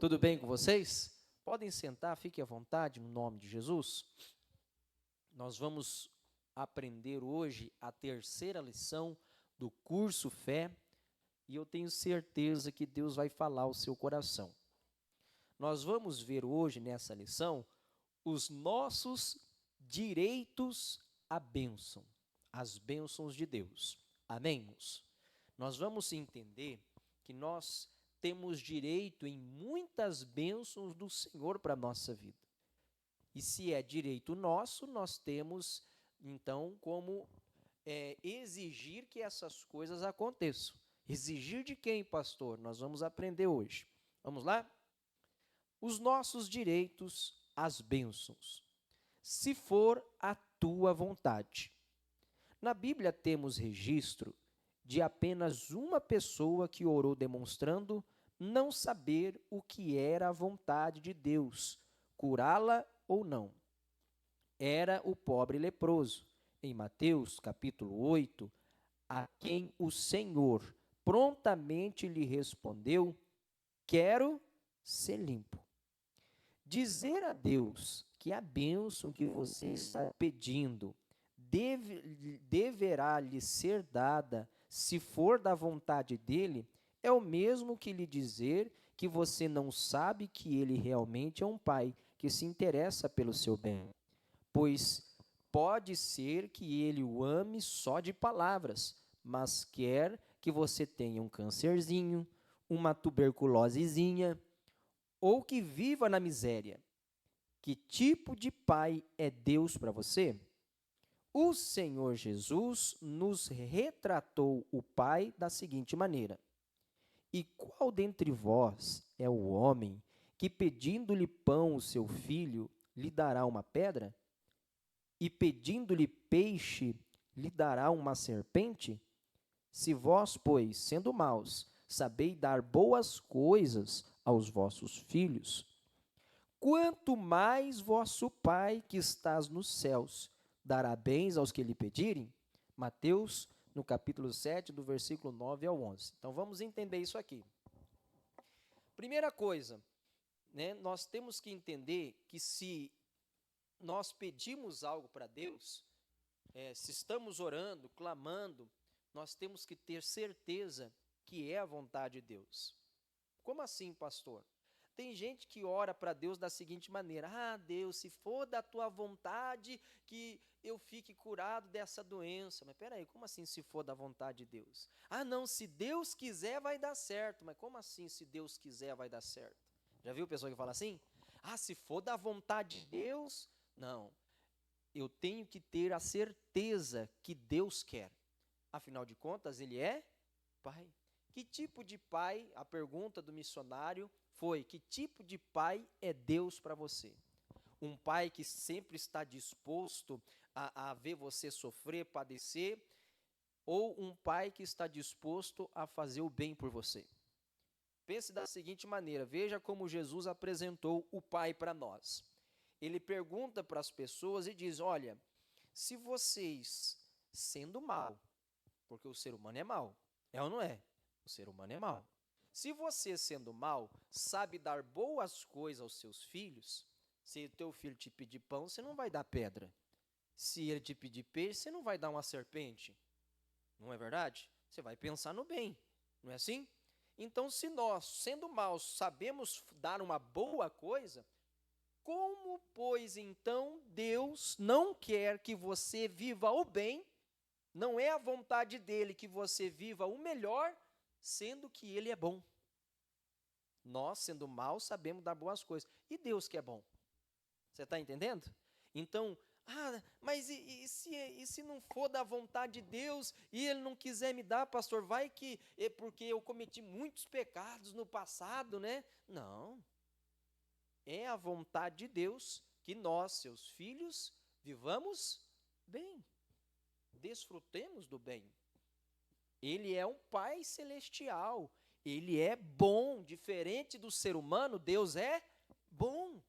Tudo bem com vocês? Podem sentar, fiquem à vontade, no nome de Jesus. Nós vamos aprender hoje a terceira lição do curso Fé e eu tenho certeza que Deus vai falar ao seu coração. Nós vamos ver hoje nessa lição os nossos direitos à bênção, as bênçãos de Deus. Amém, irmãos? Nós vamos entender que nós temos direito em muitas bênçãos do Senhor para a nossa vida. E se é direito nosso, nós temos, então, como exigir que essas coisas aconteçam. Exigir de quem, pastor? Nós vamos aprender hoje. Vamos lá? Os nossos direitos às bênçãos. Se for a tua vontade. Na Bíblia temos registro de apenas uma pessoa que orou demonstrando não saber o que era a vontade de Deus, curá-la ou não. Era o pobre leproso, em Mateus capítulo 8, a quem o Senhor prontamente lhe respondeu: quero ser limpo. Dizer a Deus que a bênção que você está pedindo deverá lhe ser dada se for da vontade dele, é o mesmo que lhe dizer que você não sabe que ele realmente é um pai que se interessa pelo seu bem. Pois pode ser que ele o ame só de palavras, mas quer que você tenha um câncerzinho, uma tuberculosezinha, ou que viva na miséria. Que tipo de pai é Deus para você? O Senhor Jesus nos retratou o Pai da seguinte maneira: e qual dentre vós é o homem que, pedindo-lhe pão o seu filho, lhe dará uma pedra? E pedindo-lhe peixe, lhe dará uma serpente? Se vós, pois, sendo maus, sabeis dar boas coisas aos vossos filhos, quanto mais vosso Pai que estás nos céus dará bens aos que lhe pedirem? Mateus, no capítulo 7, do versículo 9 ao 11. Então, vamos entender isso aqui. Primeira coisa, nós temos que entender que se nós pedimos algo para Deus, se estamos orando, clamando, nós temos que ter certeza que é a vontade de Deus. Como assim, pastor? Tem gente que ora para Deus da seguinte maneira: ah, Deus, se for da tua vontade que eu fique curado dessa doença. Mas peraí, como assim se for da vontade de Deus? Ah, não, se Deus quiser vai dar certo. Mas como assim se Deus quiser vai dar certo? Já viu pessoa que fala assim? Ah, se for da vontade de Deus? Não, eu tenho que ter a certeza que Deus quer. Afinal de contas, Ele é Pai. Que tipo de pai, a pergunta do missionário foi: que tipo de pai é Deus para você? Um pai que sempre está disposto a ver você sofrer, padecer, ou um pai que está disposto a fazer o bem por você? Pense da seguinte maneira: veja como Jesus apresentou o Pai para nós. Ele pergunta para as pessoas e diz: olha, se vocês, sendo mal, porque o ser humano é mau, é ou não é? O ser humano é mau. Se você, sendo mau, sabe dar boas coisas aos seus filhos, se o teu filho te pedir pão, você não vai dar pedra. Se ele te pedir peixe, você não vai dar uma serpente. Não é verdade? Você vai pensar no bem, não é assim? Então, se nós, sendo maus, sabemos dar uma boa coisa, como, pois, então, Deus não quer que você viva o bem? Não é a vontade dele que você viva o melhor, sendo que ele é bom. Nós, sendo maus, sabemos dar boas coisas. E Deus que é bom? Você está entendendo? Então, mas e se não for da vontade de Deus e Ele não quiser me dar, pastor, vai que é porque eu cometi muitos pecados no passado, né? Não. É a vontade de Deus que nós, seus filhos, vivamos bem. Desfrutemos do bem. Ele é um Pai celestial. Ele é bom, diferente do ser humano, Deus é bom.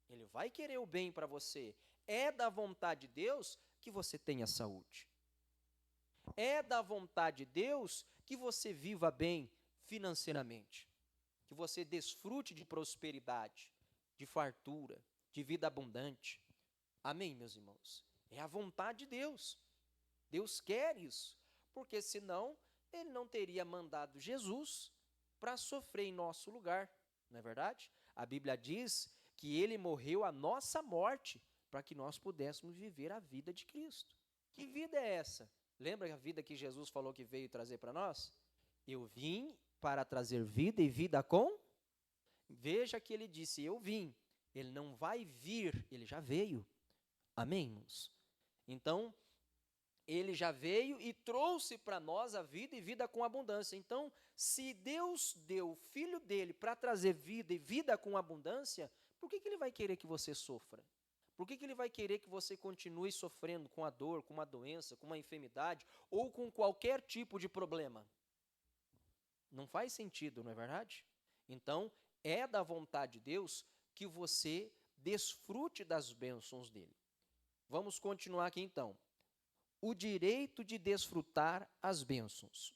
Ele vai querer o bem para você. É da vontade de Deus que você tenha saúde. É da vontade de Deus que você viva bem financeiramente. que você desfrute de prosperidade, de fartura, de vida abundante. Amém, meus irmãos? É a vontade de Deus. Deus quer isso, porque senão ele não teria mandado Jesus para sofrer em nosso lugar, não é verdade? A Bíblia diz que ele morreu a nossa morte para que nós pudéssemos viver a vida de Cristo. Que vida é essa? Lembra a vida que Jesus falou que veio trazer para nós? Eu vim para trazer vida e vida com? Veja que ele disse, eu vim. Ele não vai vir, ele já veio. Amém, irmãos? Então, ele já veio e trouxe para nós a vida e vida com abundância. Então, se Deus deu o Filho dele para trazer vida e vida com abundância, por que ele vai querer que você sofra? Por que ele vai querer que você continue sofrendo com a dor, com uma doença, com uma enfermidade ou com qualquer tipo de problema? Não faz sentido, não é verdade? Então, é da vontade de Deus que você desfrute das bênçãos dele. Vamos continuar aqui então. O direito de desfrutar as bênçãos.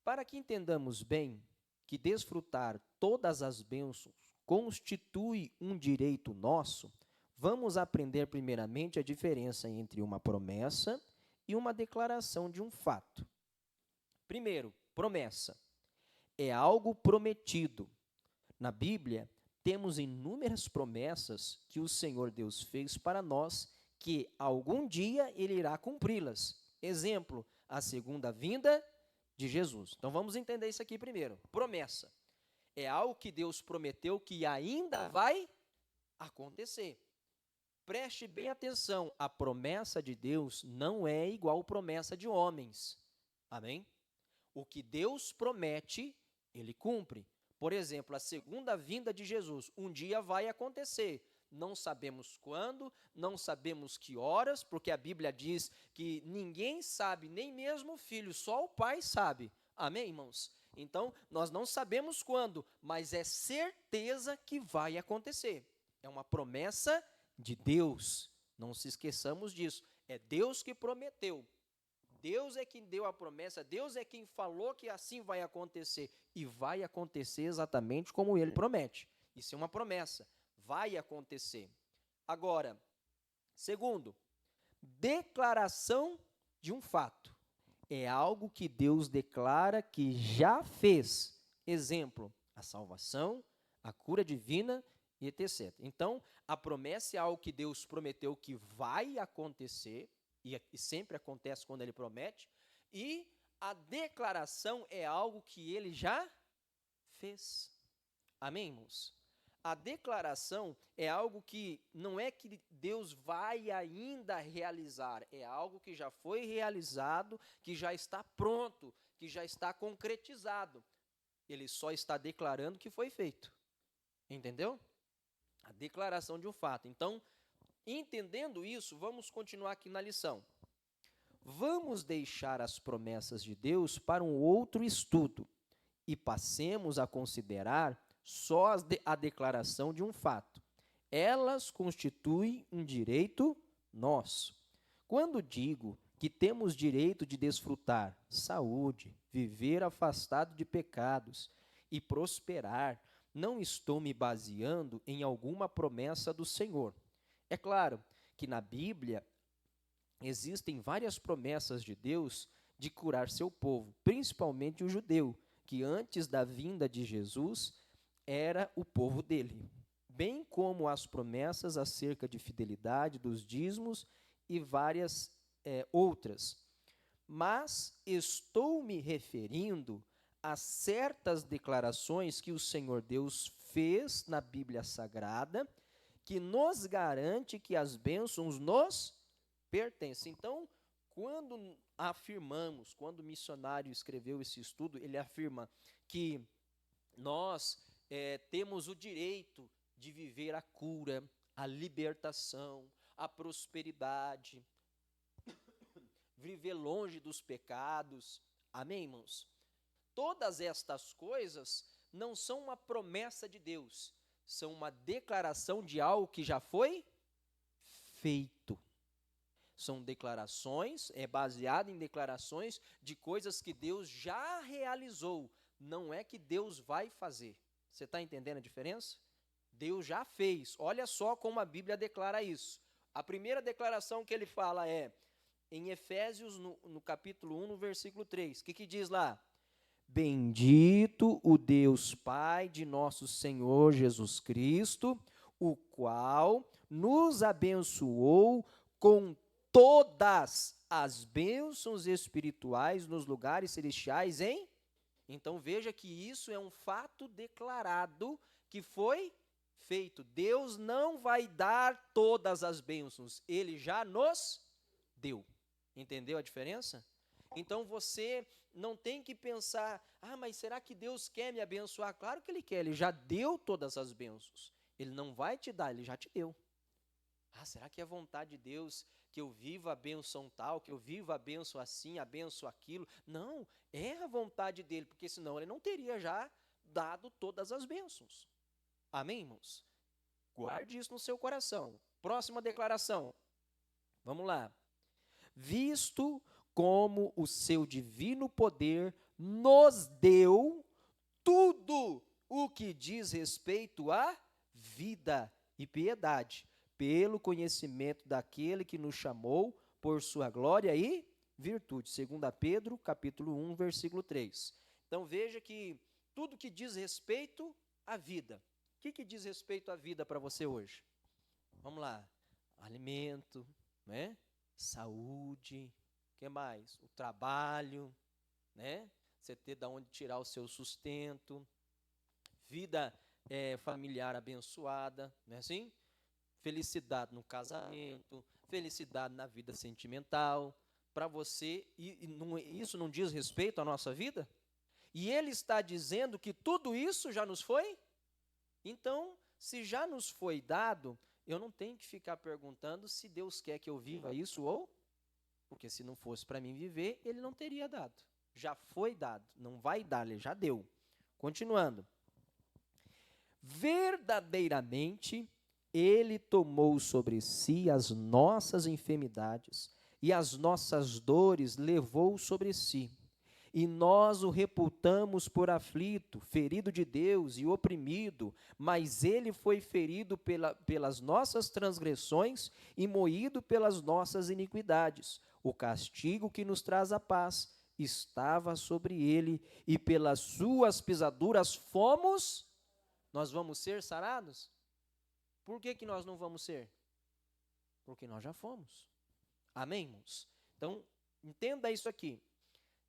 Para que entendamos bem que desfrutar todas as bênçãos constitui um direito nosso, vamos aprender primeiramente a diferença entre uma promessa e uma declaração de um fato. Primeiro, promessa. É algo prometido. Na Bíblia, temos inúmeras promessas que o Senhor Deus fez para nós, que algum dia ele irá cumpri-las. Exemplo, a segunda vinda de Jesus. Então vamos entender isso aqui primeiro. Promessa. É algo que Deus prometeu que ainda vai acontecer. Preste bem atenção, a promessa de Deus não é igual à promessa de homens. Amém? O que Deus promete, ele cumpre. Por exemplo, a segunda vinda de Jesus, um dia vai acontecer. Não sabemos quando, não sabemos que horas, porque a Bíblia diz que ninguém sabe, nem mesmo o filho, só o pai sabe. Amém, irmãos? Então, nós não sabemos quando, mas é certeza que vai acontecer. É uma promessa de Deus. Não se esqueçamos disso. É Deus que prometeu. Deus é quem deu a promessa, Deus é quem falou que assim vai acontecer. E vai acontecer exatamente como ele promete. Isso é uma promessa. Vai acontecer. Agora, segundo, declaração de um fato. É algo que Deus declara que já fez. Exemplo, a salvação, a cura divina e etc. Então, a promessa é algo que Deus prometeu que vai acontecer, e sempre acontece quando ele promete, e a declaração é algo que ele já fez. Amém, irmãos? A declaração é algo que não é que Deus vai ainda realizar, é algo que já foi realizado, que já está pronto, que já está concretizado. Ele só está declarando que foi feito. Entendeu? A declaração de um fato. Então, entendendo isso, vamos continuar aqui na lição. Vamos deixar as promessas de Deus para um outro estudo e passemos a considerar só a declaração de um fato. Elas constituem um direito nosso. Quando digo que temos direito de desfrutar saúde, viver afastado de pecados e prosperar, não estou me baseando em alguma promessa do Senhor. É claro que na Bíblia existem várias promessas de Deus de curar seu povo, principalmente o judeu, que antes da vinda de Jesus era o povo dele, bem como as promessas acerca de fidelidade dos dízimos e várias outras. Mas estou me referindo a certas declarações que o Senhor Deus fez na Bíblia Sagrada, que nos garante que as bênçãos nos pertencem. Então, quando afirmamos, quando o missionário escreveu esse estudo, ele afirma que nós temos o direito de viver a cura, a libertação, a prosperidade, viver longe dos pecados. Amém, irmãos? Todas estas coisas não são uma promessa de Deus, são uma declaração de algo que já foi feito. São declarações, é baseado em declarações de coisas que Deus já realizou. não é que Deus vai fazer. Você está entendendo a diferença? Deus já fez. Olha só como a Bíblia declara isso. A primeira declaração que ele fala é em Efésios, no capítulo 1, no versículo 3. O que diz lá? Bendito o Deus Pai de nosso Senhor Jesus Cristo, o qual nos abençoou com todas as bênçãos espirituais nos lugares celestiais, hein? Então veja que isso é um fato declarado que foi feito. Deus não vai dar todas as bênçãos, Ele já nos deu. Entendeu a diferença? Então você não tem que pensar, mas será que Deus quer me abençoar? Claro que Ele quer, Ele já deu todas as bênçãos. Ele não vai te dar, Ele já te deu. Será que é vontade de Deus que eu viva a bênção tal, que eu viva a bênção assim, a bênção aquilo? Não, é a vontade dele, porque senão Ele não teria já dado todas as bênçãos. Amém, irmãos? Guarde isso no seu coração. Próxima declaração. Vamos lá. Visto como o seu divino poder nos deu tudo o que diz respeito à vida e piedade, pelo conhecimento daquele que nos chamou por sua glória e virtude. 2 Pedro, capítulo 1, versículo 3. Então veja que tudo que diz respeito à vida. O que diz respeito à vida para você hoje? Vamos lá. Alimento, né? Saúde, o que mais? O trabalho, né? Você ter de onde tirar o seu sustento, vida familiar abençoada, não é assim? Felicidade no casamento, felicidade na vida sentimental, para você, isso não diz respeito à nossa vida? E ele está dizendo que tudo isso já nos foi? Então, se já nos foi dado, eu não tenho que ficar perguntando se Deus quer que eu viva isso ou, porque se não fosse para mim viver, Ele não teria dado. Já foi dado, não vai dar, Ele já deu. Continuando. Verdadeiramente, Ele tomou sobre si as nossas enfermidades e as nossas dores levou sobre si. E nós o reputamos por aflito, ferido de Deus e oprimido, mas ele foi ferido pelas nossas transgressões e moído pelas nossas iniquidades. O castigo que nos traz a paz estava sobre ele, e pelas suas pisaduras nós vamos ser sarados? Por que nós não vamos ser? Porque nós já fomos. Amém, irmãos? Então, entenda isso aqui.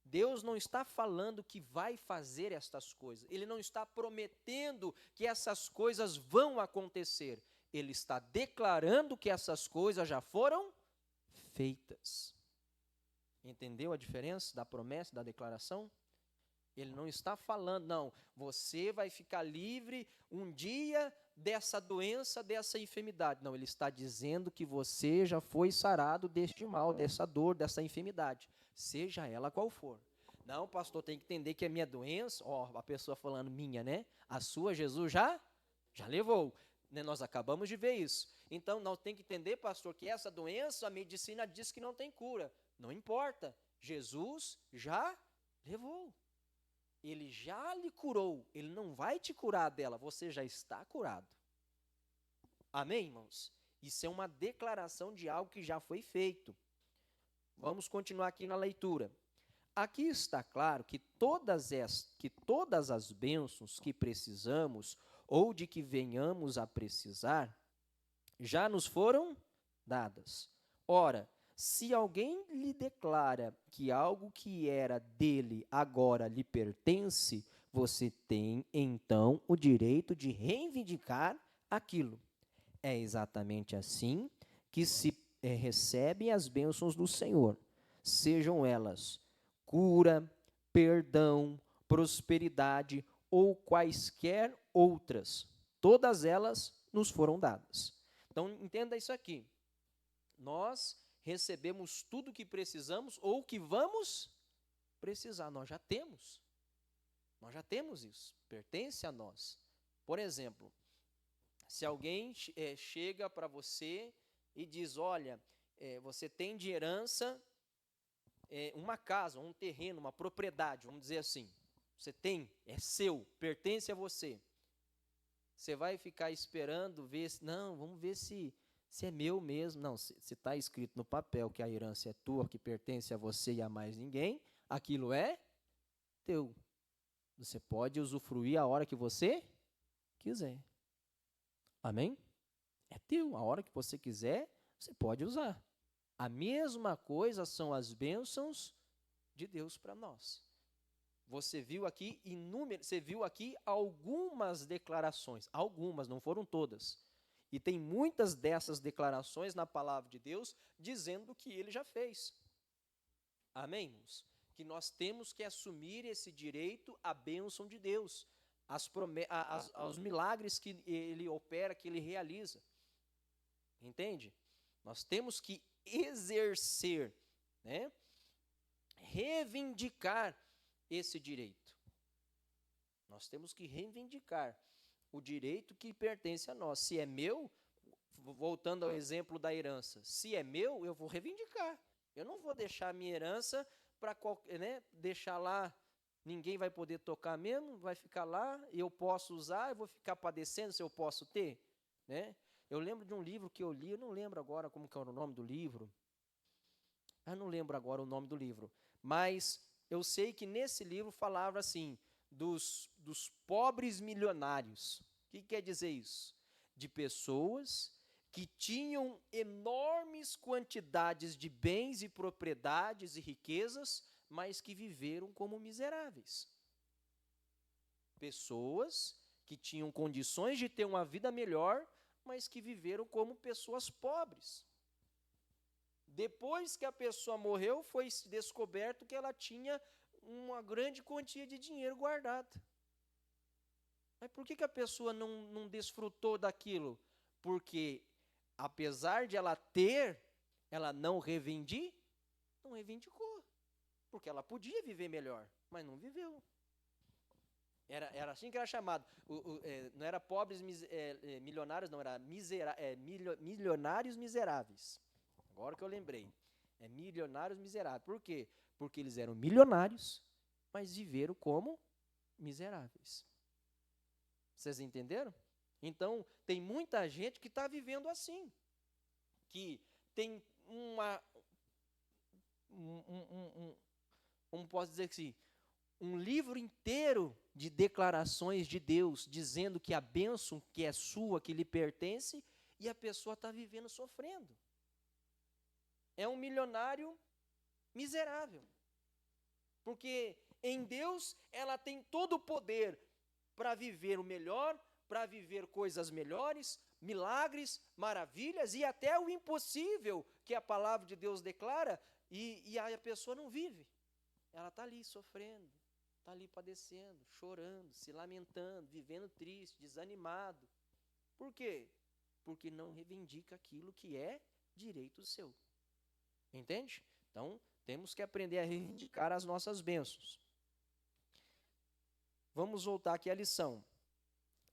Deus não está falando que vai fazer estas coisas. Ele não está prometendo que essas coisas vão acontecer. Ele está declarando que essas coisas já foram feitas. Entendeu a diferença da promessa e da declaração? Ele não está falando, não, você vai ficar livre um dia dessa doença, dessa enfermidade. Não, ele está dizendo que você já foi sarado deste mal, dessa dor, dessa enfermidade, seja ela qual for. Não, pastor, tem que entender que a minha doença, a pessoa falando minha, né? A sua, Jesus já levou. Né? Nós acabamos de ver isso. Então, nós temos que entender, pastor, que essa doença, a medicina diz que não tem cura. Não importa, Jesus já levou. Ele já lhe curou, ele não vai te curar dela, você já está curado. Amém, irmãos? Isso é uma declaração de algo que já foi feito. Vamos continuar aqui na leitura. Aqui está claro que todas as bênçãos que precisamos ou de que venhamos a precisar já nos foram dadas. Ora, se alguém lhe declara que algo que era dele agora lhe pertence, você tem, então, o direito de reivindicar aquilo. É exatamente assim que se recebem as bênçãos do Senhor, sejam elas cura, perdão, prosperidade ou quaisquer outras. Todas elas nos foram dadas. Então, entenda isso aqui. Nós recebemos tudo o que precisamos ou que vamos precisar. Nós já temos. Nós já temos isso. Pertence a nós. Por exemplo, se alguém chega para você e diz, olha, você tem de herança uma casa, um terreno, uma propriedade, vamos dizer assim. Você tem, é seu, pertence a você. Você vai ficar esperando ver se, não, vamos ver se é meu mesmo. Não, se está escrito no papel que a herança é tua, que pertence a você e a mais ninguém, aquilo é teu. Você pode usufruir a hora que você quiser. Amém? É teu, a hora que você quiser, você pode usar. A mesma coisa são as bênçãos de Deus para nós. Você viu aqui algumas declarações, algumas, não foram todas. E tem muitas dessas declarações na palavra de Deus dizendo o que ele já fez. Amém, irmãos? Que nós temos que assumir esse direito à bênção de Deus, aos milagres que ele opera, que ele realiza. Entende? Nós temos que exercer, né? Reivindicar esse direito. Nós temos que reivindicar o direito que pertence a nós. Se é meu, voltando ao exemplo da herança, se é meu, eu vou reivindicar. Eu não vou deixar a minha herança para deixar lá, ninguém vai poder tocar mesmo, vai ficar lá, eu posso usar, eu vou ficar padecendo se eu posso ter, né? Eu lembro de um livro que eu li, eu não lembro agora como que era o nome do livro. Eu não lembro agora o nome do livro, mas eu sei que nesse livro falava assim, dos pobres milionários. O que quer dizer isso? De pessoas que tinham enormes quantidades de bens e propriedades e riquezas, mas que viveram como miseráveis. Pessoas que tinham condições de ter uma vida melhor, mas que viveram como pessoas pobres. Depois que a pessoa morreu, foi descoberto que ela tinha uma grande quantia de dinheiro guardada. Mas por que a pessoa não desfrutou daquilo? Porque, apesar de ela ter, ela não reivindicou. Porque ela podia viver melhor, mas não viveu. Era assim que era chamado. Não era pobres milionários, não, era milionários miseráveis. Agora que eu lembrei. É milionários miseráveis. Por quê? Porque eles eram milionários, mas viveram como miseráveis. Vocês entenderam? Então, tem muita gente que está vivendo assim. Que tem como posso dizer assim, um livro inteiro de declarações de Deus, dizendo que a bênção que é sua, que lhe pertence, e a pessoa está vivendo sofrendo. É um milionário miserável. Porque em Deus ela tem todo o poder para viver o melhor, para viver coisas melhores, milagres, maravilhas e até o impossível que a palavra de Deus declara e a pessoa não vive. Ela está ali sofrendo, está ali padecendo, chorando, se lamentando, vivendo triste, desanimado. Por quê? Porque não reivindica aquilo que é direito seu. Entende? Então, temos que aprender a reivindicar as nossas bênçãos. Vamos voltar aqui à lição.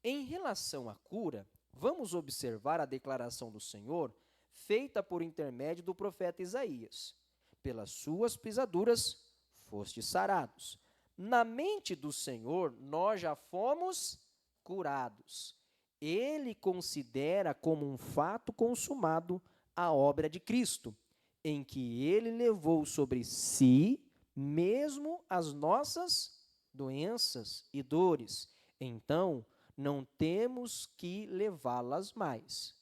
Em relação à cura, vamos observar a declaração do Senhor feita por intermédio do profeta Isaías. Pelas suas pisaduras fostes sarados. Na mente do Senhor, nós já fomos curados. Ele considera como um fato consumado a obra de Cristo, em que ele levou sobre si mesmo as nossas doenças e dores. Então, não temos que levá-las mais.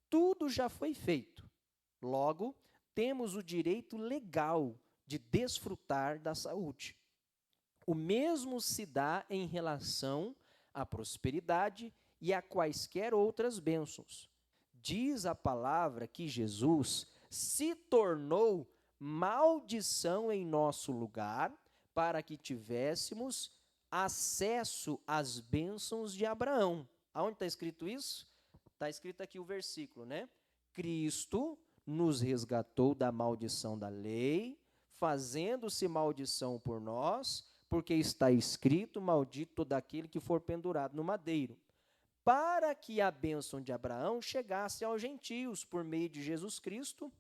Tudo já foi feito. Logo, temos o direito legal de desfrutar da saúde. O mesmo se dá em relação à prosperidade e a quaisquer outras bênçãos. Diz a palavra que Jesus se tornou maldição em nosso lugar para que tivéssemos acesso às bênçãos de Abraão. Aonde está escrito isso? Está escrito aqui o versículo, né? Cristo nos resgatou da maldição da lei, fazendo-se maldição por nós, porque está escrito, maldito todo aquele que for pendurado no madeiro, para que a bênção de Abraão chegasse aos gentios por meio de Jesus Cristo,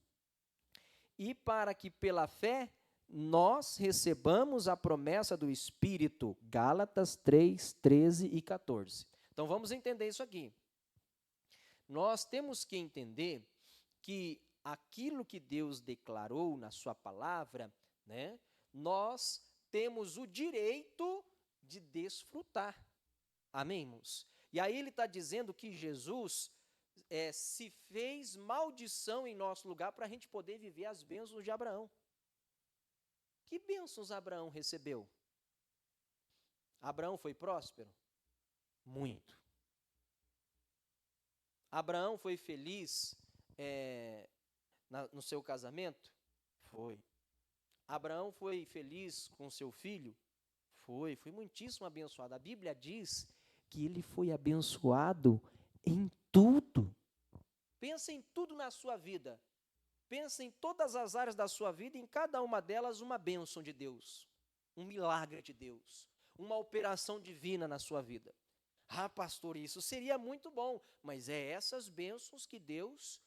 e para que pela fé nós recebamos a promessa do Espírito. Gálatas 3, 13 e 14. Então vamos entender isso aqui. Nós temos que entender que aquilo que Deus declarou na sua palavra, né, nós temos o direito de desfrutar. Amém, irmãos? E aí ele está dizendo que Jesus se fez maldição em nosso lugar para a gente poder viver as bênçãos de Abraão. Que bênçãos Abraão recebeu? Abraão foi próspero? Muito. Abraão foi feliz no seu casamento? Foi. Abraão foi feliz com seu filho? Foi muitíssimo abençoado. A Bíblia diz que ele foi abençoado em tudo. Pensa em tudo na sua vida. Pensa em todas as áreas da sua vida, em cada uma delas uma bênção de Deus, um milagre de Deus, uma operação divina na sua vida. Ah, pastor, isso seria muito bom, mas é essas bênçãos que Deus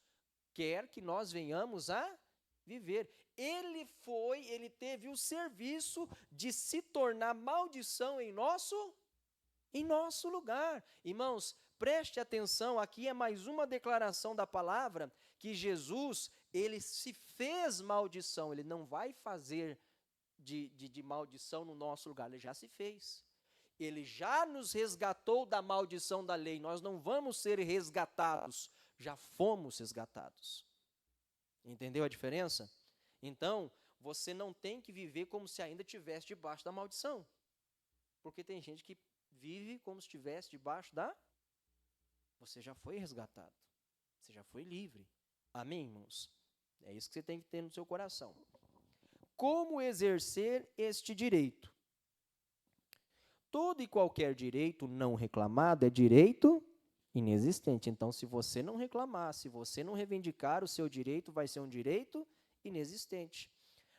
quer que nós venhamos a viver. Ele teve o serviço de se tornar maldição em nosso lugar. Irmãos, preste atenção, aqui é mais uma declaração da palavra, que Jesus, ele se fez maldição, ele não vai fazer de maldição no nosso lugar, ele já se fez. Ele já nos resgatou da maldição da lei, nós não vamos ser resgatados, já fomos resgatados. Entendeu a diferença? Então, você não tem que viver como se ainda estivesse debaixo da maldição. Porque tem gente que vive como se estivesse debaixo da... Você já foi resgatado. Você já foi livre. Amém, irmãos? É isso que você tem que ter no seu coração. Como exercer este direito? Todo e qualquer direito não reclamado é direito inexistente. Então, se você não reclamar, se você não reivindicar o seu direito, vai ser um direito inexistente.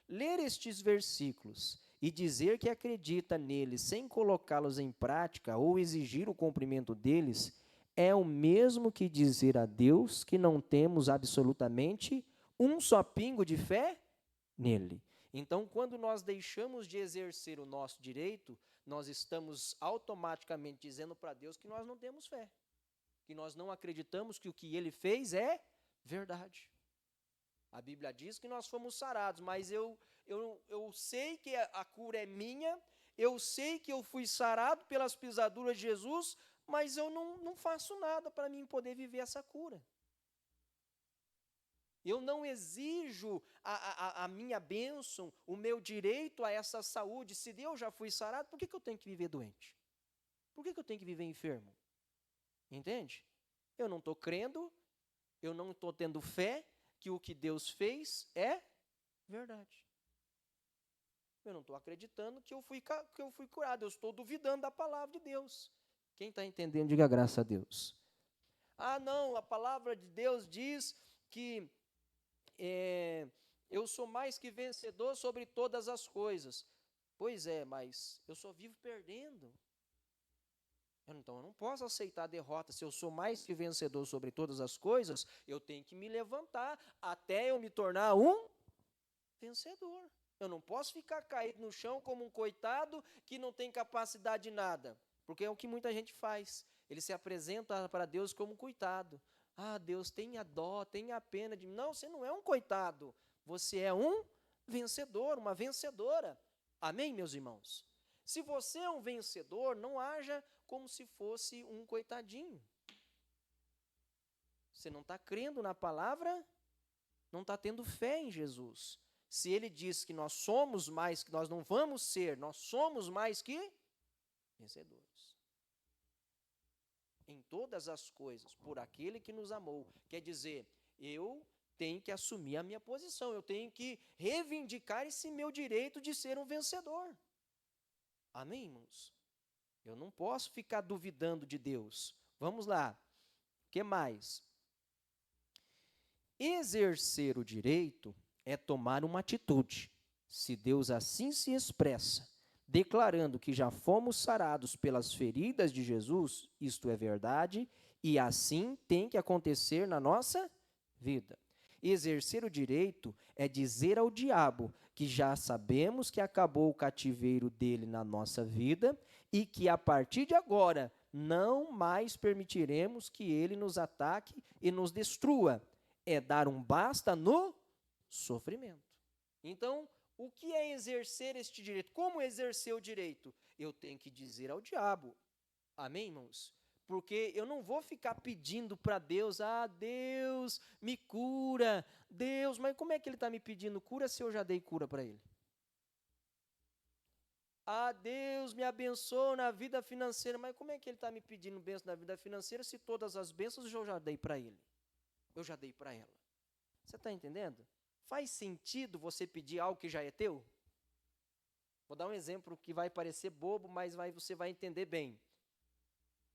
Ler estes versículos e dizer que acredita neles sem colocá-los em prática ou exigir o cumprimento deles é o mesmo que dizer a Deus que não temos absolutamente um só pingo de fé nele. Então, quando nós deixamos de exercer o nosso direito, nós estamos automaticamente dizendo para Deus que nós não temos fé, que nós não acreditamos que o que ele fez é verdade. A Bíblia diz que nós fomos sarados, mas eu sei que a cura é minha, eu sei que eu fui sarado pelas pisaduras de Jesus, mas eu não faço nada para mim poder viver essa cura. Eu não exijo a minha bênção, o meu direito a essa saúde. Se eu já fui sarado, por que eu tenho que viver doente? Por que eu tenho que viver enfermo? Entende? Eu não estou crendo, eu não estou tendo fé que o que Deus fez é verdade. Eu não estou acreditando que eu fui curado, eu estou duvidando da palavra de Deus. Quem está entendendo, diga graças a Deus. Ah, não, a palavra de Deus diz que eu sou mais que vencedor sobre todas as coisas. Pois é, mas eu só vivo perdendo. Então, eu não posso aceitar a derrota. Se eu sou mais que vencedor sobre todas as coisas, eu tenho que me levantar até eu me tornar um vencedor. Eu não posso ficar caído no chão como um coitado que não tem capacidade de nada. Porque é o que muita gente faz. Ele se apresenta para Deus como um coitado. Ah, Deus, tenha dó, tenha pena de mim. Não, você não é um coitado. Você é um vencedor, uma vencedora. Amém, meus irmãos? Se você é um vencedor, não haja como se fosse um coitadinho. Você não está crendo na palavra, não está tendo fé em Jesus. Se ele diz que nós somos mais, que nós não vamos ser, nós somos mais que vencedores. Em todas as coisas, por aquele que nos amou. Quer dizer, eu tenho que assumir a minha posição, eu tenho que reivindicar esse meu direito de ser um vencedor. Amém, irmãos? Eu não posso ficar duvidando de Deus. Vamos lá. O que mais? Exercer o direito é tomar uma atitude. Se Deus assim se expressa, declarando que já fomos sarados pelas feridas de Jesus, isto é verdade, e assim tem que acontecer na nossa vida. Exercer o direito é dizer ao diabo que já sabemos que acabou o cativeiro dele na nossa vida e que a partir de agora não mais permitiremos que ele nos ataque e nos destrua. É dar um basta no sofrimento. Então, o que é exercer este direito? Como exercer o direito? Eu tenho que dizer ao diabo. Amém, irmãos? Porque eu não vou ficar pedindo para Deus, Deus, me cura. Deus, mas como é que ele está me pedindo cura se eu já dei cura para ele? Deus, me abençoa na vida financeira. Mas como é que ele está me pedindo bênção na vida financeira se todas as bênçãos eu já dei para ele? Eu já dei para ela. Você está entendendo? Faz sentido você pedir algo que já é teu? Vou dar um exemplo que vai parecer bobo, mas você vai entender bem.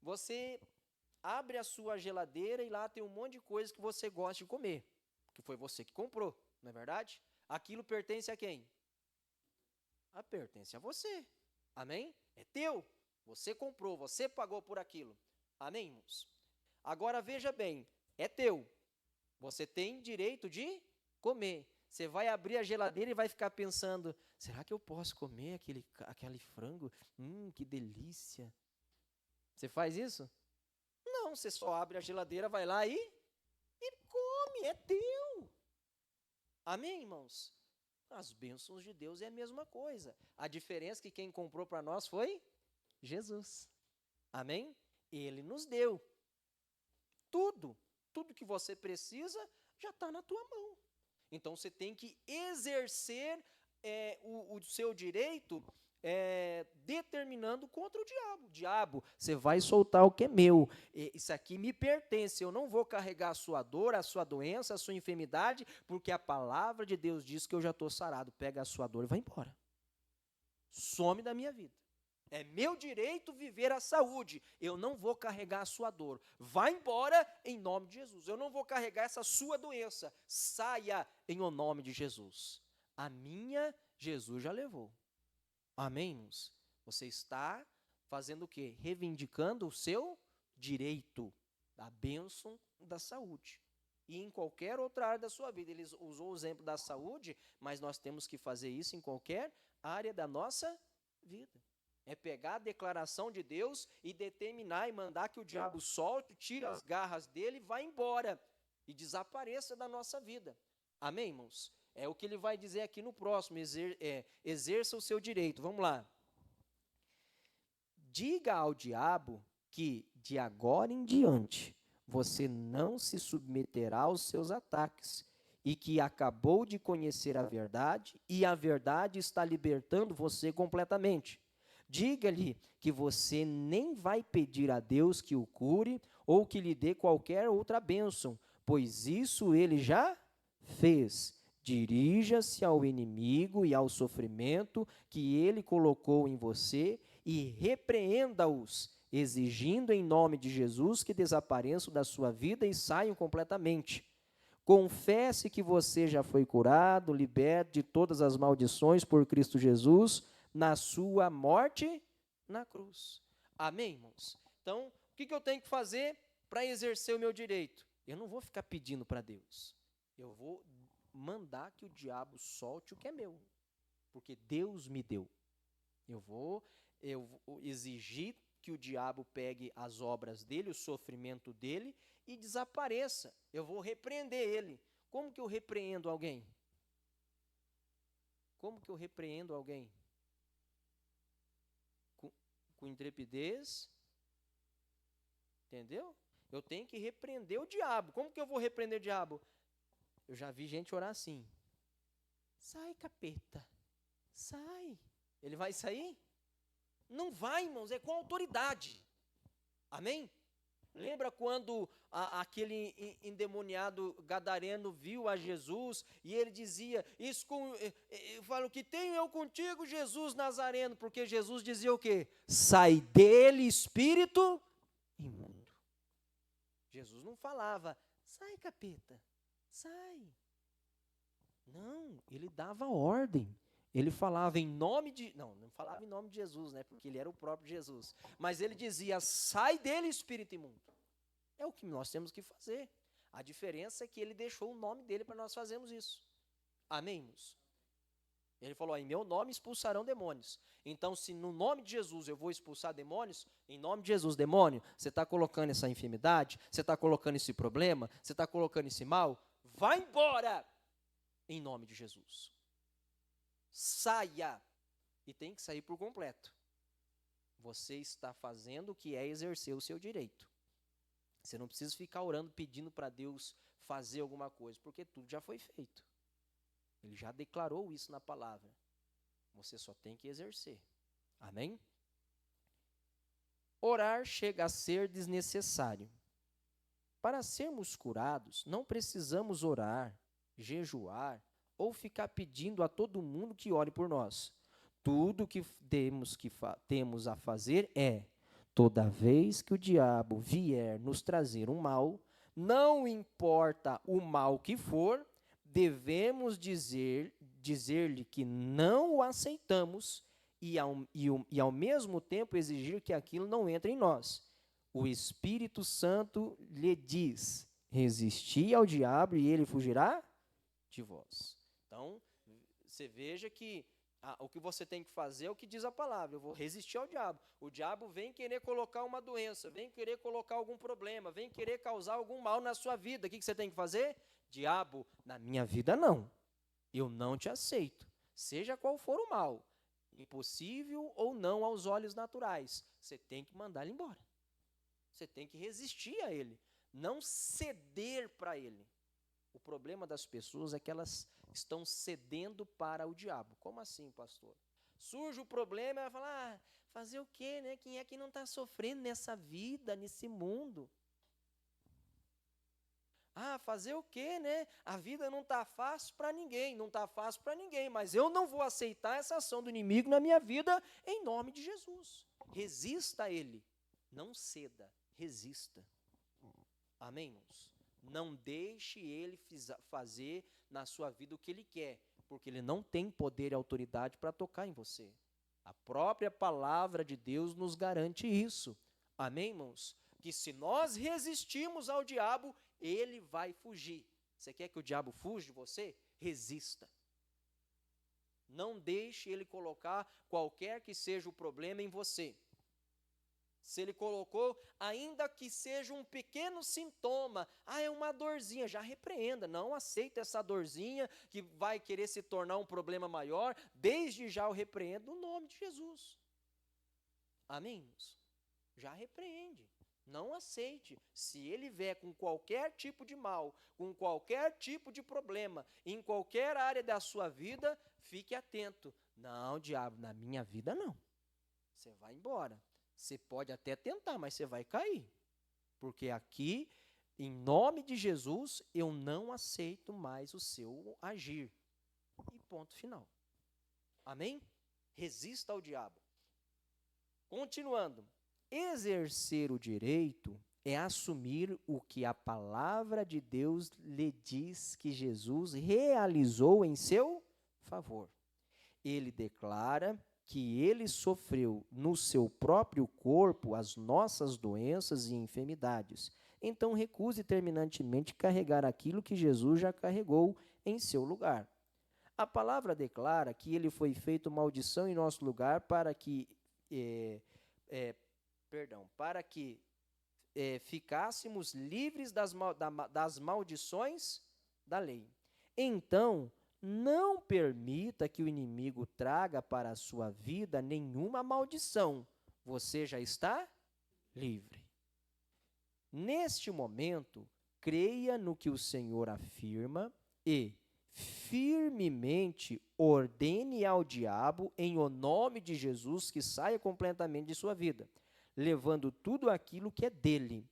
Você abre a sua geladeira e lá tem um monte de coisa que você gosta de comer, que foi você que comprou, não é verdade? Aquilo pertence a quem? Pertence a você. Amém? É teu. Você comprou, você pagou por aquilo. Amém, irmãos? Agora veja bem, é teu. Você tem direito de comer. Você vai abrir a geladeira e vai ficar pensando, será que eu posso comer aquele frango? Que delícia. Você faz isso? Não, você só abre a geladeira, vai lá e come, é teu. Amém, irmãos? As bênçãos de Deus é a mesma coisa. A diferença é que quem comprou para nós foi Jesus. Amém? Ele nos deu. Tudo que você precisa já está na tua mão. Então, você tem que exercer o seu direito determinando contra o diabo. Diabo, você vai soltar o que é meu. Isso aqui me pertence. Eu não vou carregar a sua dor, a sua doença, a sua enfermidade, porque a palavra de Deus diz que eu já estou sarado. Pega a sua dor e vai embora. Some da minha vida. É meu direito viver a saúde. Eu não vou carregar a sua dor. Vá embora em nome de Jesus. Eu não vou carregar essa sua doença. Saia em o nome de Jesus. A minha, Jesus já levou. Amém, irmãos? Você está fazendo o quê? Reivindicando o seu direito, a bênção da saúde. E em qualquer outra área da sua vida. Ele usou o exemplo da saúde, mas nós temos que fazer isso em qualquer área da nossa vida. É pegar a declaração de Deus e determinar e mandar que o diabo solte, tire as garras dele e vá embora. E desapareça da nossa vida. Amém, irmãos? É o que ele vai dizer aqui no próximo, exerça o seu direito. Vamos lá. Diga ao diabo que, de agora em diante, você não se submeterá aos seus ataques e que acabou de conhecer a verdade e a verdade está libertando você completamente. Diga-lhe que você nem vai pedir a Deus que o cure ou que lhe dê qualquer outra bênção, pois isso ele já fez. Dirija-se ao inimigo e ao sofrimento que ele colocou em você e repreenda-os, exigindo em nome de Jesus que desapareçam da sua vida e saiam completamente. Confesse que você já foi curado, liberto de todas as maldições por Cristo Jesus, na sua morte na cruz. Amém, irmãos? Então, o que eu tenho que fazer para exercer o meu direito? Eu não vou ficar pedindo para Deus. Eu vou mandar que o diabo solte o que é meu, porque Deus me deu. Eu vou exigir que o diabo pegue as obras dele, o sofrimento dele e desapareça. Eu vou repreender ele. Como que eu repreendo alguém? Como que eu repreendo alguém? Com intrepidez, entendeu? Eu tenho que repreender o diabo. Como que eu vou repreender o diabo? Eu já vi gente orar assim. Sai, capeta. Sai. Ele vai sair? Não vai, irmãos, é com autoridade. Amém? Lembra quando aquele endemoniado gadareno viu a Jesus e ele dizia, eu falo, que tenho eu contigo, Jesus Nazareno, porque Jesus dizia o quê? Sai dele, espírito imundo. Jesus não falava, sai, capeta, sai. Não, ele dava ordem. Ele falava em nome de... Não falava em nome de Jesus, né? Porque ele era o próprio Jesus. Mas ele dizia, sai dele, espírito imundo. É o que nós temos que fazer. A diferença é que ele deixou o nome dele para nós fazermos isso. Amém, irmãos? Ele falou, em meu nome expulsarão demônios. Então, se no nome de Jesus eu vou expulsar demônios, em nome de Jesus, demônio, você está colocando essa enfermidade, você está colocando esse problema, você está colocando esse mal, vai embora, em nome de Jesus. Saia, e tem que sair por completo. Você está fazendo o que é exercer o seu direito. Você não precisa ficar orando, pedindo para Deus fazer alguma coisa, porque tudo já foi feito. Ele já declarou isso na palavra. Você só tem que exercer. Amém? Orar chega a ser desnecessário. Para sermos curados, não precisamos orar, jejuar ou ficar pedindo a todo mundo que ore por nós. Tudo o que temos a fazer é, toda vez que o diabo vier nos trazer um mal, não importa o mal que for, devemos dizer-lhe que não o aceitamos e ao mesmo tempo exigir que aquilo não entre em nós. O Espírito Santo lhe diz, resisti ao diabo e ele fugirá de vós. Então, você veja que o que você tem que fazer é o que diz a palavra. Eu vou resistir ao diabo. O diabo vem querer colocar uma doença, vem querer colocar algum problema, vem querer causar algum mal na sua vida. O que você tem que fazer? Diabo, na minha vida não. Eu não te aceito. Seja qual for o mal, impossível ou não aos olhos naturais, você tem que mandar ele embora. Você tem que resistir a ele, não ceder para ele. O problema das pessoas é que elas estão cedendo para o diabo. Como assim, pastor? Surge o problema e ela fala, fazer o quê, né? Quem é que não está sofrendo nessa vida, nesse mundo? Fazer o quê, né? A vida não está fácil para ninguém, não está fácil para ninguém, mas eu não vou aceitar essa ação do inimigo na minha vida em nome de Jesus. Resista a ele, não ceda, resista. Amém, irmãos? Não deixe ele fazer na sua vida o que ele quer, porque ele não tem poder e autoridade para tocar em você. A própria palavra de Deus nos garante isso. Amém, irmãos? Que se nós resistirmos ao diabo, ele vai fugir. Você quer que o diabo fuja de você? Resista. Não deixe ele colocar qualquer que seja o problema em você. Se ele colocou, ainda que seja um pequeno sintoma, é uma dorzinha, já repreenda, não aceita essa dorzinha que vai querer se tornar um problema maior, desde já o repreendo no nome de Jesus. Amém? Já repreende, não aceite. Se ele vier com qualquer tipo de mal, com qualquer tipo de problema, em qualquer área da sua vida, fique atento. Não, diabo, na minha vida não. Você vai embora. Você pode até tentar, mas você vai cair. Porque aqui, em nome de Jesus, eu não aceito mais o seu agir. E ponto final. Amém? Resista ao diabo. Continuando. Exercer o direito é assumir o que a palavra de Deus lhe diz que Jesus realizou em seu favor. Ele declara que ele sofreu no seu próprio corpo as nossas doenças e enfermidades. Então, recuse terminantemente carregar aquilo que Jesus já carregou em seu lugar. A palavra declara que ele foi feito maldição em nosso lugar para que ficássemos livres das maldições da lei. Então, não permita que o inimigo traga para a sua vida nenhuma maldição. Você já está livre. Neste momento, creia no que o Senhor afirma e firmemente ordene ao diabo, em o nome de Jesus, que saia completamente de sua vida, levando tudo aquilo que é dele.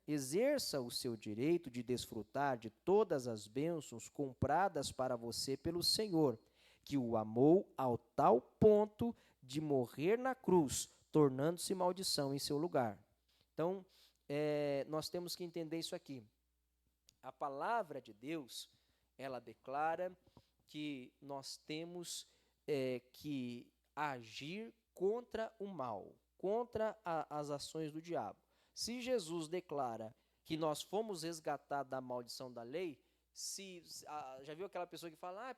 Exerça o seu direito de desfrutar de todas as bênçãos compradas para você pelo Senhor, que o amou ao tal ponto de morrer na cruz, tornando-se maldição em seu lugar. Então, nós temos que entender isso aqui. A palavra de Deus, ela declara que nós temos que agir contra o mal, contra as ações do diabo. Se Jesus declara que nós fomos resgatados da maldição da lei, já viu aquela pessoa que fala,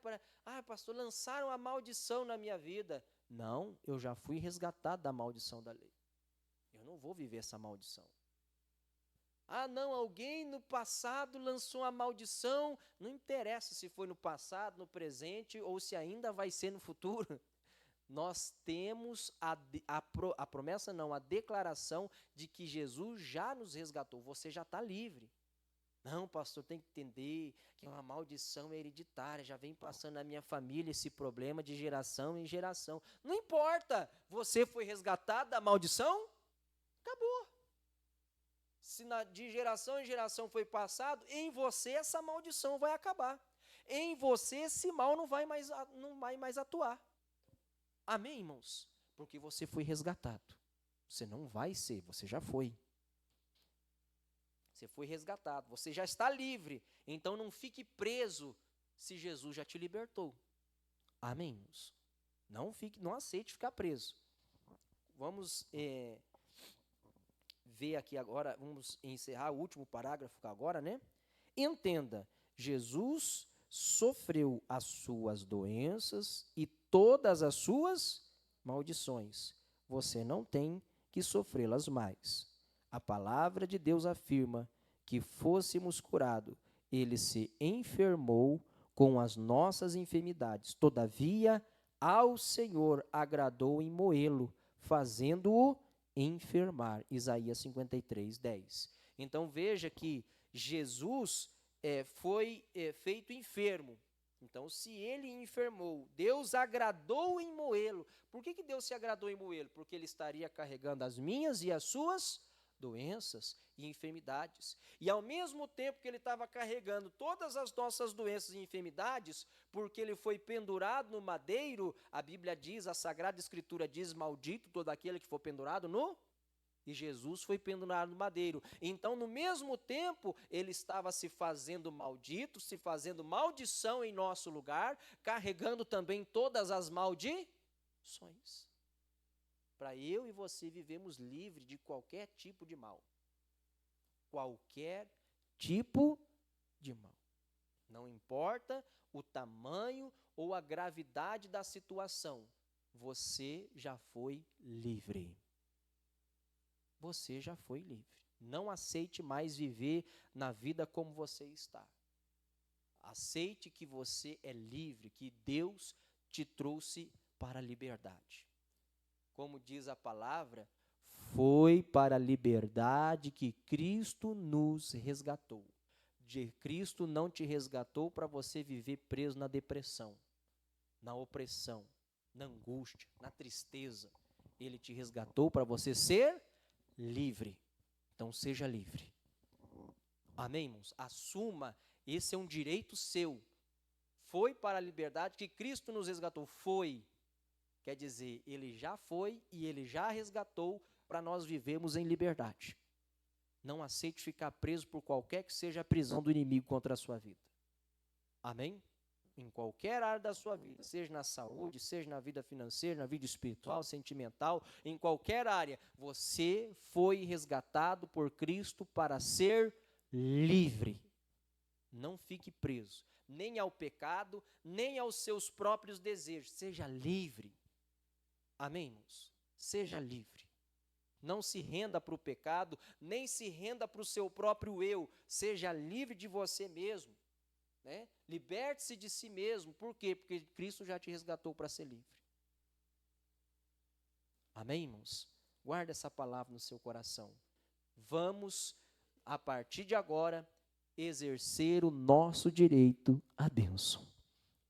pastor, lançaram a maldição na minha vida. Não, eu já fui resgatado da maldição da lei. Eu não vou viver essa maldição. Não, alguém no passado lançou a maldição. Não interessa se foi no passado, no presente ou se ainda vai ser no futuro. Nós temos a promessa, não, a declaração de que Jesus já nos resgatou. Você já está livre. Não, pastor, tem que entender que uma maldição hereditária, já vem passando na minha família esse problema de geração em geração. Não importa, você foi resgatado da maldição, acabou. Se de geração em geração foi passado, em você essa maldição vai acabar. Em você esse mal não vai mais atuar. Amém, irmãos? Porque você foi resgatado. Você não vai ser, você já foi. Você foi resgatado, você já está livre. Então não fique preso se Jesus já te libertou. Amém, irmãos? Não aceite ficar preso. Vamos ver aqui agora, vamos encerrar o último parágrafo agora, né? Entenda, Jesus sofreu as suas doenças e todas as suas maldições. Você não tem que sofrê-las mais. A palavra de Deus afirma que fôssemos curados. Ele se enfermou com as nossas enfermidades. Todavia, ao Senhor agradou em moê-lo, fazendo-o enfermar. Isaías 53, 10. Então, veja que Jesus foi feito enfermo. Então, se ele enfermou, Deus agradou em moê-lo. Por que Deus se agradou em moê-lo? Porque ele estaria carregando as minhas e as suas doenças e enfermidades. E ao mesmo tempo que ele estava carregando todas as nossas doenças e enfermidades, porque ele foi pendurado no madeiro, a Bíblia diz, a Sagrada Escritura diz, maldito todo aquele que for pendurado no... E Jesus foi pendurado no madeiro. Então, no mesmo tempo, ele estava se fazendo maldito, se fazendo maldição em nosso lugar, carregando também todas as maldições. Para eu e você vivemos livre de qualquer tipo de mal. Qualquer tipo de mal. Não importa o tamanho ou a gravidade da situação, você já foi livre. Você já foi livre. Não aceite mais viver na vida como você está. Aceite que você é livre, que Deus te trouxe para a liberdade. Como diz a palavra, foi para a liberdade que Cristo nos resgatou. Cristo não te resgatou para você viver preso na depressão, na opressão, na angústia, na tristeza. Ele te resgatou para você ser livre. Então seja livre. Amém, irmãos? Assuma, esse é um direito seu. Foi para a liberdade que Cristo nos resgatou. Foi. Quer dizer, ele já foi e ele já resgatou para nós vivermos em liberdade. Não aceite ficar preso por qualquer que seja a prisão do inimigo contra a sua vida. Amém? Em qualquer área da sua vida, seja na saúde, seja na vida financeira, na vida espiritual, sentimental, em qualquer área, você foi resgatado por Cristo para ser livre. Não fique preso, nem ao pecado, nem aos seus próprios desejos. Seja livre. Amém, irmãos? Seja livre. Não se renda para o pecado, nem se renda para o seu próprio eu. Seja livre de você mesmo. Né? Liberte-se de si mesmo. Por quê? Porque Cristo já te resgatou para ser livre. Amém, irmãos? Guarda essa palavra no seu coração. Vamos, a partir de agora, exercer o nosso direito à bênção.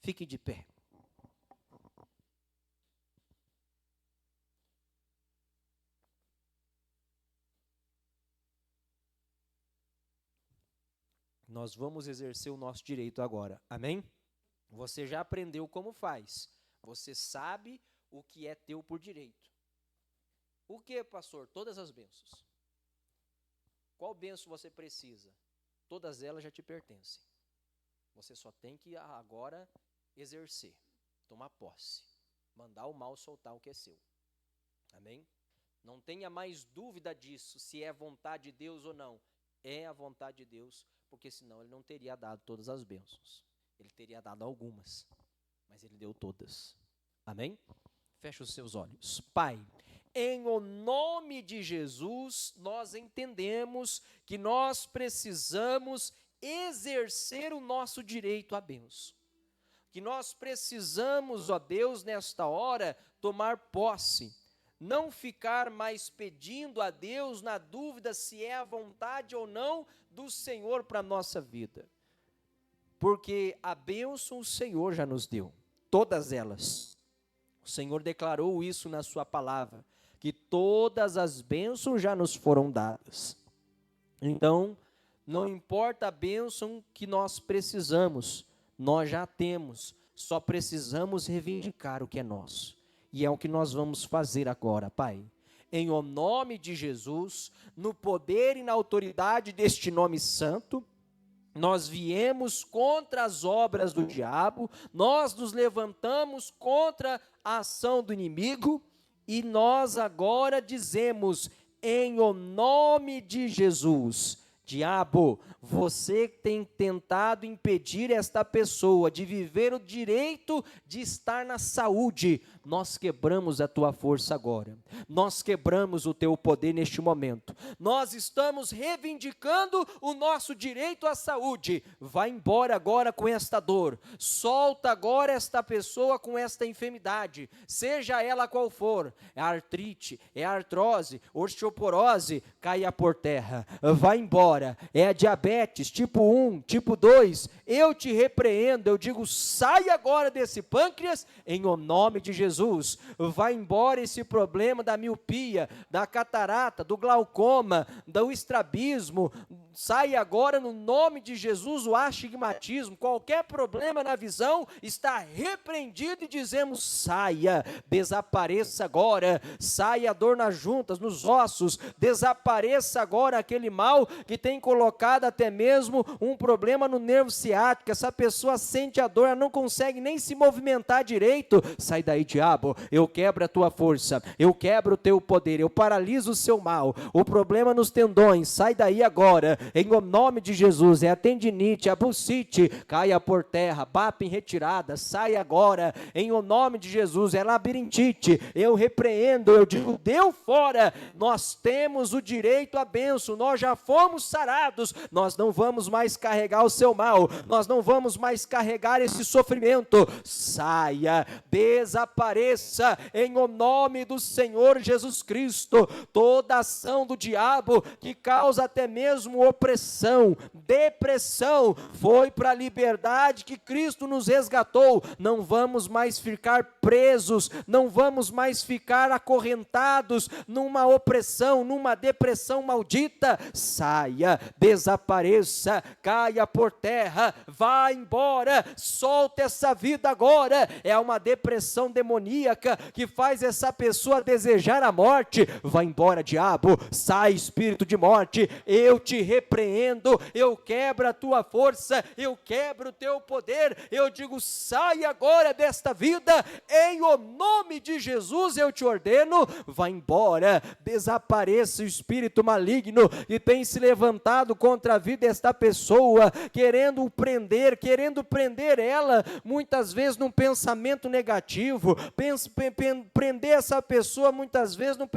Fique de pé. Nós vamos exercer o nosso direito agora. Amém? Você já aprendeu como faz. Você sabe o que é teu por direito. O que, pastor? Todas as bênçãos. Qual bênção você precisa? Todas elas já te pertencem. Você só tem que agora exercer, tomar posse, mandar o mal soltar o que é seu. Amém? Não tenha mais dúvida disso, se é vontade de Deus ou não. É a vontade de Deus, porque senão ele não teria dado todas as bênçãos. Ele teria dado algumas, mas ele deu todas. Amém? Feche os seus olhos. Pai, em o nome de Jesus, nós entendemos que nós precisamos exercer o nosso direito à bênção. Que nós precisamos, ó Deus, nesta hora, tomar posse. Não ficar mais pedindo a Deus na dúvida se é a vontade ou não do Senhor para a nossa vida. Porque a bênção o Senhor já nos deu, todas elas. O Senhor declarou isso na sua palavra, que todas as bênçãos já nos foram dadas. Então, não importa a bênção que nós precisamos, nós já temos, só precisamos reivindicar o que é nosso. E é o que nós vamos fazer agora, Pai. Em o nome de Jesus, no poder e na autoridade deste nome santo, nós viemos contra as obras do diabo, nós nos levantamos contra a ação do inimigo, e nós agora dizemos, em o nome de Jesus, diabo, você tem tentado impedir esta pessoa de viver o direito de estar na saúde. Nós quebramos a tua força agora. Nós quebramos o teu poder neste momento. Nós estamos reivindicando o nosso direito à saúde. Vai embora agora com esta dor. Solta agora esta pessoa com esta enfermidade, seja ela qual for. É artrite, é artrose, osteoporose, caia por terra. Vai embora. É a diabetes, tipo 1, tipo 2, eu te repreendo, eu digo, sai agora desse pâncreas, em o nome de Jesus. Vai embora esse problema da miopia, da catarata, do glaucoma, do estrabismo, sai agora no nome de Jesus o astigmatismo, qualquer problema na visão está repreendido e dizemos, saia, desapareça agora, saia a dor nas juntas, nos ossos, desapareça agora aquele mal que tem colocado até mesmo um problema no nervo ciático, essa pessoa sente a dor, ela não consegue nem se movimentar direito, sai daí diabo, eu quebro a tua força, eu quebro o teu poder, eu paraliso o seu mal, o problema nos tendões, sai daí agora, em o nome de Jesus, é a tendinite, a bursite, caia por terra, BAP em retirada, sai agora, em o nome de Jesus, é labirintite, eu repreendo, eu digo, deu fora, nós temos o direito à bênção, nós já fomos sarados, nós não vamos mais carregar o seu mal, nós não vamos mais carregar esse sofrimento, saia, desapareça, em o nome do Senhor Jesus Cristo, toda ação do diabo que causa até mesmo opressão, depressão, foi para a liberdade que Cristo nos resgatou, não vamos mais ficar presos, não vamos mais ficar acorrentados numa opressão, numa depressão maldita, saia, desapareça, caia por terra, vá embora, solta essa vida agora, é uma depressão demoníaca que faz essa pessoa desejar a morte, vá embora diabo, sai espírito de morte, eu te repreendo, eu quebro a tua força, eu quebro o teu poder, eu digo, sai agora desta vida, em o nome de Jesus eu te ordeno, vá embora, desapareça o espírito maligno que tem se levantado contra a vida desta pessoa, querendo prender ela, muitas vezes num pensamento negativo, prender essa pessoa muitas vezes num pensamento